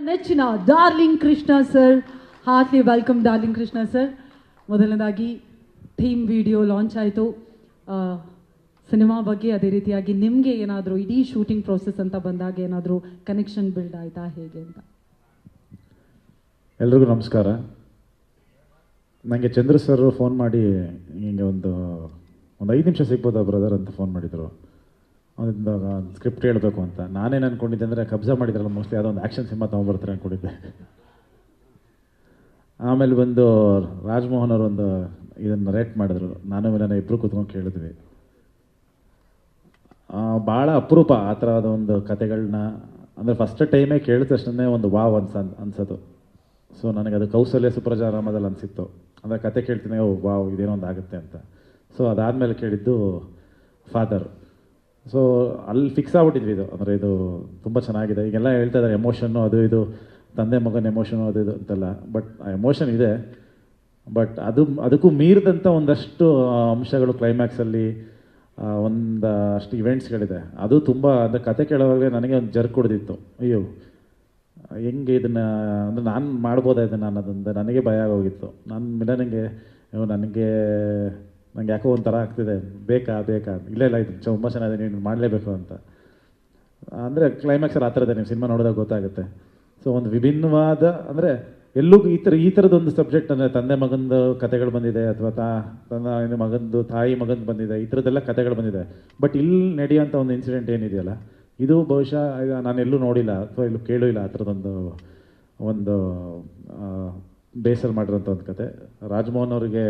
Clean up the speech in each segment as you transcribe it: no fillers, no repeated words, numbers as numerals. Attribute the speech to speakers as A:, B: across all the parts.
A: ನೆಚ್ಚಿನ darling Krishna sir, heartly welcome darling Krishna sir. ಮೊದಲನೇದಾಗಿ theme video launch ಆಯಿತು. ಸಿನಿಮಾ ಬಗ್ಗೆ ಅದೇ ರೀತಿಯಾಗಿ ನಿಮಗೆ ಏನಾದರೂ ಇಡೀ ಶೂಟಿಂಗ್ ಪ್ರೋಸೆಸ್ ಅಂತ ಬಂದಾಗ ಏನಾದರೂ ಕನೆಕ್ಷನ್ ಬಿಲ್ಡ್ ಆಯಿತಾ ಹೇಗೆ ಅಂತ?
B: ಎಲ್ರಿಗೂ ನಮಸ್ಕಾರ. ನನಗೆ ಚಂದ್ರ ಸರ್ ಫೋನ್ ಮಾಡಿ ಹಿಂಗೆ ಒಂದು 5 ನಿಮಿಷ ಸಿಗ್ಬೋದಾ ಬ್ರದರ್ ಅಂತ ಫೋನ್ ಮಾಡಿದರು. ಒಂದು ಸ್ಕ್ರಿಪ್ಟ್ ಹೇಳಬೇಕು ಅಂತ. ನಾನೇನು ಅಂದ್ಕೊಂಡಿದ್ದೆ ಅಂದರೆ ಕಬ್ಜಾ ಮಾಡಿದ್ರಲ್ಲ ಮೋಸ್ಟ್ಲಿ ಯಾವುದೋ ಒಂದು ಆ್ಯಕ್ಷನ್ ಸಿನಿಮಾ ತೊಗೊಂಬರ್ತಾರೆ ಅಂದ್ಕೊಂಡಿದ್ದೆ. ಆಮೇಲೆ ಬಂದು ರಾಜ್ಮೋಹನ್ ಅವರು ಒಂದು ಇದನ್ನು ರೇಟ್ ಮಾಡಿದ್ರು. ನಾನು ವಿಲನ ಇಬ್ಬರು ಕೂತ್ಕೊಂಡು ಕೇಳಿದ್ವಿ. ಭಾಳ ಅಪರೂಪ ಆ ಥರದ ಒಂದು ಕತೆಗಳನ್ನ, ಅಂದರೆ ಫಸ್ಟ್ ಟೈಮೇ ಕೇಳಿದ ತಕ್ಷಣ ಒಂದು ವಾವ್ ಅನ್ಸೋದು. ಸೊ ನನಗದು ಕೌಸಲ್ಯ ಸುಪ್ರಜಾ ರಾಮದಲ್ಲಿ ಅನಿಸಿತ್ತು. ಅಂದರೆ ಕತೆ ಕೇಳ್ತೀನಿ, ಓ ವಾವ್ ಇದೇನೋ ಒಂದು ಆಗುತ್ತೆ ಅಂತ. ಸೊ ಅದಾದಮೇಲೆ ಕೇಳಿದ್ದು ಫಾದರ್. ಸೊ ಅಲ್ಲಿ ಫಿಕ್ಸ್ ಆಗ್ಬಿಟ್ಟಿದ್ವಿ ಇದು. ಅಂದರೆ ಇದು ತುಂಬ ಚೆನ್ನಾಗಿದೆ. ಈಗೆಲ್ಲ ಹೇಳ್ತಾ ಇದ್ದಾರೆ ಎಮೋಷನ್ನು ಅದು ಇದು, ತಂದೆ ಮಗನ ಎಮೋಷನು ಅದು ಇದು ಅಂತೆಲ್ಲ. ಬಟ್ ಆ ಎಮೋಷನ್ ಇದೆ, ಬಟ್ ಅದಕ್ಕೂ ಮೀರಿದಂಥ ಒಂದಷ್ಟು ಅಂಶಗಳು ಕ್ಲೈಮ್ಯಾಕ್ಸಲ್ಲಿ ಒಂದಷ್ಟು ಇವೆಂಟ್ಸ್ಗಳಿದೆ. ಅದು ತುಂಬ ಅಂದರೆ ಕತೆ ಕೇಳೋವಾಗಲೇ ನನಗೆ ಒಂದು ಜರ್ಕ್ ಹೊಡೆದಿತ್ತು. ಅಯ್ಯೋ ಹೆಂಗೆ ಇದನ್ನು ಅಂದರೆ ನಾನು ಮಾಡ್ಬೋದಾ ಇದನ್ನು ಅನ್ನೋದಂದರೆ ನನಗೆ ಭಯ ಆಗೋಗಿತ್ತು. ನನಗೆ ನನಗೆ ಯಾಕೋ ಒಂಥರ ಆಗ್ತಿದೆ, ಬೇಕಾ ಇಲ್ಲ ಇದು ತುಂಬ ಚೆನ್ನಾಗಿದೆ, ನೀನು ಮಾಡಲೇಬೇಕು ಅಂತ. ಅಂದರೆ ಕ್ಲೈಮ್ಯಾಕ್ಸಲ್ಲಿ ಆ ಥರ ಇದೆ, ನೀವು ಸಿನಿಮಾ ನೋಡಿದಾಗ ಗೊತ್ತಾಗುತ್ತೆ. ಸೊ ಒಂದು ವಿಭಿನ್ನವಾದ, ಅಂದರೆ ಎಲ್ಲೂ ಈ ಥರದೊಂದು ಸಬ್ಜೆಕ್ಟ್, ಅಂದರೆ ತಂದೆ ಮಗಂದು ಕತೆಗಳು ಬಂದಿದೆ, ಅಥವಾ ಮಗಂದು ತಾಯಿ ಮಗಂದು ಬಂದಿದೆ, ಈ ಥರದ್ದೆಲ್ಲ ಕತೆಗಳು ಬಂದಿದೆ. ಬಟ್ ಇಲ್ಲಿ ನಡೆಯೋಂಥ ಒಂದು ಇನ್ಸಿಡೆಂಟ್ ಏನಿದೆಯಲ್ಲ, ಇದು ಬಹುಶಃ ನಾನೆಲ್ಲೂ ನೋಡಿಲ್ಲ ಅಥವಾ ಎಲ್ಲೂ ಕೇಳೂ ಇಲ್ಲ ಆ ಥರದೊಂದು ಬೇಸರ ಮಾಡಿರೋಂಥ ಒಂದು ಕತೆ. ರಾಜ್ಮೋಹನ್ ಅವರಿಗೆ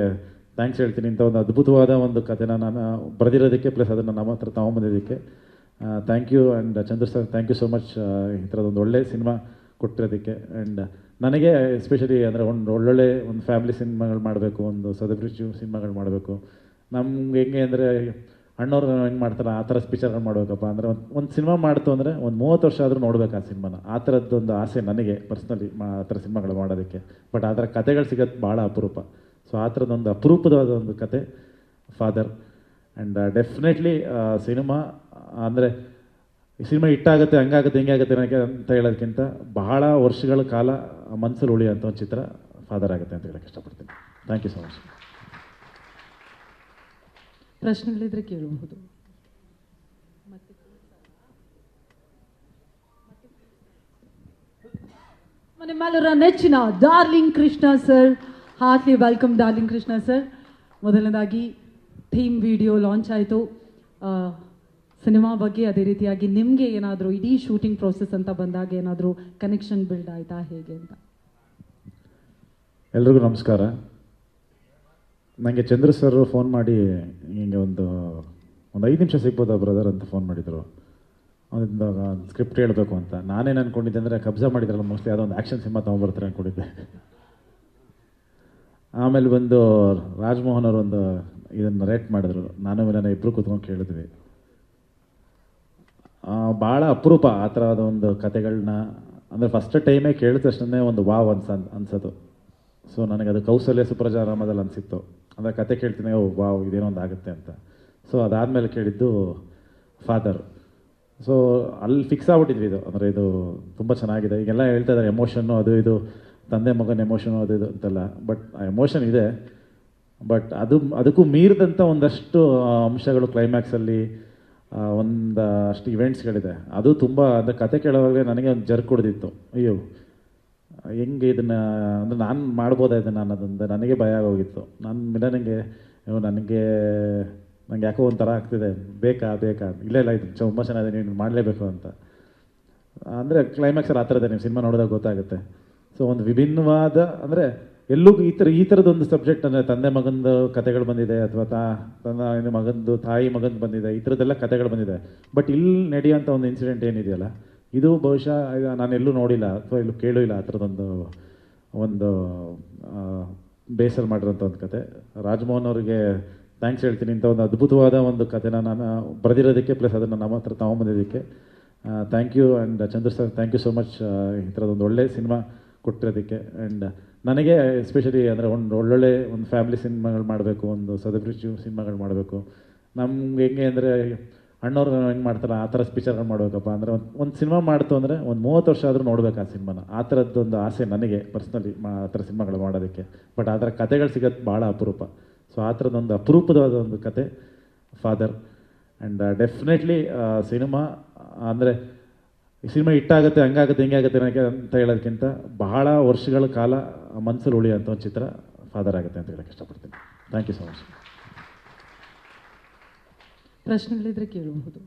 B: ಥ್ಯಾಂಕ್ಸ್ ಹೇಳ್ತೀನಿ. ಇಂಥ ಒಂದು ಅದ್ಭುತವಾದ ಒಂದು ಕತೆನ ನಾನು ಬರೆದಿರೋದಕ್ಕೆ, ಪ್ಲಸ್ ಅದನ್ನು ನಮ್ಮ ಹತ್ರ ತೊಗೊಂಬಂದಿದ್ದಕ್ಕೆ thank you. And Chandra sir, thank you so much ಈ ಥರದೊಂದು ಒಳ್ಳೆ ಸಿನಿಮಾ ಕೊಟ್ಟಿರೋದಕ್ಕೆ. ಆ್ಯಂಡ್ ನನಗೆ ಎಸ್ಪೆಷಲಿ ಅಂದರೆ ಒಳ್ಳೊಳ್ಳೆ ಒಂದು ಫ್ಯಾಮಿಲಿ ಸಿನಿಮಾಗಳು ಮಾಡಬೇಕು, ಒಂದು ಸದಭಿರುಚಿ ಸಿನಿಮಾಗಳು ಮಾಡಬೇಕು. ನಮ್ಗೆ ಹೆಂಗೆ ಅಂದರೆ ಅಣ್ಣವ್ರು ಹೆಂಗೆ ಮಾಡ್ತಾರೆ ಆ ಥರ ಪಿಕ್ಚರ್ಗಳು ಮಾಡಬೇಕಪ್ಪ ಅಂದರೆ ಒಂದು ಸಿನಿಮಾ ಮಾಡ್ತು ಅಂದರೆ ಒಂದು 30 ವರ್ಷ ಆದರೂ ನೋಡ್ಬೇಕು ಆ ಸಿನಿಮಾನ. ಆ ಥರದ್ದೊಂದು ಆಸೆ ನನಗೆ ಪರ್ಸ್ನಲಿ, ಆ ಥರ ಸಿನಿಮಾಗಳು ಮಾಡೋದಕ್ಕೆ. ಬಟ್ ಆ ಥರ ಕತೆಗಳು ಸಿಗೋದು ಭಾಳ ಅಪರೂಪ. ಸೊ ಆ ಥರದ್ದೊಂದು ಅಪರೂಪವಾದ ಒಂದು ಕತೆ ಫಾದರ್. ಆ್ಯಂಡ್ ಡೆಫಿನೆಟ್ಲಿ ಸಿನಿಮಾ ಅಂದರೆ ಈ ಸಿನಿಮಾ ಹಿಟ್ಟಾಗುತ್ತೆ, ಹಂಗಾಗುತ್ತೆ ಹಿಂಗಾಗುತ್ತೆ ನನಗೆ ಅಂತ ಹೇಳೋದಕ್ಕಿಂತ ಬಹಳ ವರ್ಷಗಳ ಕಾಲ ಮನಸ್ಸಲ್ಲಿ ಉಳಿಯೋಂಥ ಒಂದು ಚಿತ್ರ ಫಾದರ್ ಆಗುತ್ತೆ ಅಂತ ಹೇಳೋಕ್ಕೆ ಇಷ್ಟಪಡ್ತೀನಿ. Thank you so much.
A: ಪ್ರಶ್ನೆಗಳಿದ್ರೆ ಕೇಳಬಹುದು. ನಿಮ್ಮೆಲ್ಲರ ನೆಚ್ಚಿನ darling Krishna sir, heartly welcome darling Krishna sir. ಮೊದಲನೇದಾಗಿ ಥೀಮ್ ವಿಡಿಯೋ ಲಾಂಚ್ ಆಯಿತು. ಸಿನಿಮಾ ಬಗ್ಗೆ ಅದೇ ರೀತಿಯಾಗಿ ನಿಮಗೆ ಏನಾದರೂ ಇಡೀ ಶೂಟಿಂಗ್ ಪ್ರೋಸೆಸ್ ಅಂತ ಬಂದಾಗ ಏನಾದರೂ ಕನೆಕ್ಷನ್ ಬಿಲ್ಡ್ ಆಯಿತಾ ಹೇಗೆ ಅಂತ?
B: ಎಲ್ರಿಗೂ ನಮಸ್ಕಾರ. ನನಗೆ ಚಂದ್ರ ಸರ್ ಫೋನ್ ಮಾಡಿ ಹಿಂಗೆ ಒಂದು 5 ನಿಮಿಷ ಸಿಗ್ಬೋದಾ ಬ್ರದರ್ ಅಂತ ಫೋನ್ ಮಾಡಿದರು. ಒಂದು ಸ್ಕ್ರಿಪ್ಟ್ ಹೇಳಬೇಕು ಅಂತ. ನಾನೇನು ಅಂದ್ಕೊಂಡಿದ್ದೆ ಅಂದರೆ ಕಬ್ಜಾ ಮಾಡಿದ್ರಲ್ಲ ಮೋಸ್ಟ್ಲಿ ಯಾವುದೋ ಒಂದು ಆ್ಯಕ್ಷನ್ ಸಿನಿಮಾ ತೊಗೊಂಬರ್ತಾರೆ ಅಂದ್ಕೊಂಡಿದ್ದೆ. ಆಮೇಲೆ ಬಂದು ರಾಜ್ಮೋಹನ್ ಅವರು ಒಂದು ಇದನ್ನು ರೇಟ್ ಮಾಡಿದ್ರು. ನಾನು ವಿಲನ ಇಬ್ಬರು ಕೂತ್ಕೊಂಡು ಕೇಳಿದ್ವಿ. ಭಾಳ ಅಪರೂಪ ಆ ಥರದ ಒಂದು ಕತೆಗಳನ್ನ, ಅಂದರೆ ಫಸ್ಟ್ ಟೈಮೇ ಕೇಳಿದ ತಕ್ಷಣ ಒಂದು ವಾವ್ ಅನ್ಸೋದು. ಸೊ ನನಗದು ಕೌಸಲ್ಯ ಸುಪ್ರಜಾ ರಾಮದಲ್ಲಿ ಅನಿಸಿತ್ತು. ಅಂದರೆ ಕತೆ ಕೇಳ್ತೀನಿ, ಓ ವಾವ್ ಇದೇನೋ ಒಂದು ಆಗುತ್ತೆ ಅಂತ. ಸೊ ಅದಾದಮೇಲೆ ಕೇಳಿದ್ದು ಫಾದರ್. ಸೊ ಅಲ್ಲಿ ಫಿಕ್ಸ್ ಆಗ್ಬಿಟ್ಟಿದ್ವಿ ಇದು. ಅಂದರೆ ಇದು ತುಂಬ ಚೆನ್ನಾಗಿದೆ. ಈಗೆಲ್ಲ ಹೇಳ್ತಾ ಇದ್ದಾರೆ ಎಮೋಷನ್ನು ಅದು ಇದು, ತಂದೆ ಮಗನ ಎಮೋಷನು ಅದು ಇದು ಅಂತೆಲ್ಲ. ಬಟ್ ಆ ಎಮೋಷನ್ ಇದೆ, ಬಟ್ ಅದಕ್ಕೂ ಮೀರಿದಂಥ ಒಂದಷ್ಟು ಅಂಶಗಳು ಕ್ಲೈಮ್ಯಾಕ್ಸಲ್ಲಿ ಒಂದಷ್ಟು ಇವೆಂಟ್ಸ್ಗಳಿದೆ. ಅದು ತುಂಬ ಅಂದರೆ ಕತೆ ಕೇಳೋವಾಗಲೇ ನನಗೆ ಒಂದು ಜರ್ಕ್ ಹೊಡೆದಿತ್ತು. ಅಯ್ಯೋ ಹೆಂಗೆ ಇದನ್ನು ಅಂದರೆ ನಾನು ಮಾಡ್ಬೋದಾ ಇದನ್ನು ಅನ್ನೋದಂದರೆ ನನಗೆ ಭಯ ಆಗೋಗಿತ್ತು. ನನಗೆ ಯಾಕೋ ಒಂಥರ ಆಗ್ತಿದೆ, ಬೇಕಾ ಇಲ್ಲ ಇದು ತುಂಬ ಚೆನ್ನಾಗಿದೆ, ನೀನು ಮಾಡಲೇಬೇಕು ಅಂತ. ಅಂದರೆ ಕ್ಲೈಮ್ಯಾಕ್ಸಲ್ಲಿ ಆ ಥರ ಇದೆ, ನೀವು ಸಿನಿಮಾ ನೋಡಿದಾಗ ಗೊತ್ತಾಗುತ್ತೆ. ಸೊ ಒಂದು ವಿಭಿನ್ನವಾದ, ಅಂದರೆ ಎಲ್ಲೂ ಈ ಥರದೊಂದು ಸಬ್ಜೆಕ್ಟ್, ಅಂದರೆ ತಂದೆ ಮಗಂದು ಕತೆಗಳು ಬಂದಿದೆ, ಅಥವಾ ಮಗಂದು ತಾಯಿ ಮಗಂದು ಬಂದಿದೆ, ಈ ಥರದ್ದೆಲ್ಲ ಕತೆಗಳು ಬಂದಿದೆ. ಬಟ್ ಇಲ್ಲಿ ನಡೆಯೋಂಥ ಒಂದು ಇನ್ಸಿಡೆಂಟ್ ಏನಿದೆಯಲ್ಲ, ಇದು ಬಹುಶಃ ನಾನೆಲ್ಲೂ ನೋಡಿಲ್ಲ ಅಥವಾ ಎಲ್ಲೂ ಕೇಳೂ ಇಲ್ಲ ಆ ಥರದೊಂದು ಬೇಸರ ಮಾಡಿರೋಂಥ ಒಂದು ಕತೆ. ರಾಜ್ಮೋಹನ್ ಅವರಿಗೆ ಥ್ಯಾಂಕ್ಸ್ ಹೇಳ್ತೀನಿ. ಇಂಥ ಒಂದು ಅದ್ಭುತವಾದ ಒಂದು ಕತೆನ ನಾನು ಬರೆದಿರೋದಕ್ಕೆ, ಪ್ಲಸ್ ಅದನ್ನು ನಮ್ಮ ಹತ್ರ ತೊಗೊಂಬಂದಿದ್ದಕ್ಕೆ thank you. And Chandra sir, thank you so much ಈ ಥರದೊಂದು ಒಳ್ಳೆ ಸಿನಿಮಾ ಕೊಟ್ಟಿರೋದಕ್ಕೆ. ಆ್ಯಂಡ್ ನನಗೆ ಎಸ್ಪೆಷಲಿ ಅಂದರೆ ಒಳ್ಳೊಳ್ಳೆ ಒಂದು ಫ್ಯಾಮಿಲಿ ಸಿನಿಮಾಗಳು ಮಾಡಬೇಕು, ಒಂದು ಸದಭಿರುಚಿ ಸಿನಿಮಾಗಳು ಮಾಡಬೇಕು. ನಮ್ಗೆ ಹೆಂಗೆ ಅಂದರೆ ಅಣ್ಣವ್ರು ಹೆಂಗೆ ಮಾಡ್ತಾರೆ ಆ ಥರ ಪಿಕ್ಚರ್ಗಳು ಮಾಡಬೇಕಪ್ಪ ಅಂದರೆ ಒಂದು ಸಿನಿಮಾ ಮಾಡ್ತು ಅಂದರೆ ಒಂದು 30 ವರ್ಷ ಆದರೂ ನೋಡ್ಬೇಕು ಆ ಸಿನಿಮಾನ. ಆ ಥರದ್ದೊಂದು ಆಸೆ ನನಗೆ ಪರ್ಸ್ನಲಿ ಆ ಥರ ಸಿನಿಮಾಗಳು ಮಾಡೋದಕ್ಕೆ. ಬಟ್ ಆ ಥರ ಕತೆಗಳು ಸಿಗೋದು ಭಾಳ ಅಪರೂಪ. ಸೊ ಆ ಥರದ್ದೊಂದು ಅಪರೂಪವಾದ ಒಂದು ಕತೆ ಫಾದರ್. ಆ್ಯಂಡ್ ಡೆಫಿನೆಟ್ಲಿ ಸಿನಿಮಾ ಅಂದರೆ ಈ ಸಿನಿಮಾ ಹಿಟ್ಟಾಗುತ್ತೆ ಹಂಗಾಗುತ್ತೆ ಹಿಂಗಾಗುತ್ತೆ ನನಗೆ ಅಂತ ಹೇಳೋದಕ್ಕಿಂತ ಬಹಳ ವರ್ಷಗಳ ಕಾಲ ಮನಸ್ಸಲ್ಲಿ ಉಳಿಯೋಂಥ ಒಂದು ಚಿತ್ರ ಫಾದರ್ ಆಗುತ್ತೆ ಅಂತ ಹೇಳೋಕ್ಕೆ ಇಷ್ಟಪಡ್ತೀನಿ. Thank you so much.
A: ಪ್ರಶ್ನೆಗಳಿದ್ರೆ ಕೇಳಬಹುದು.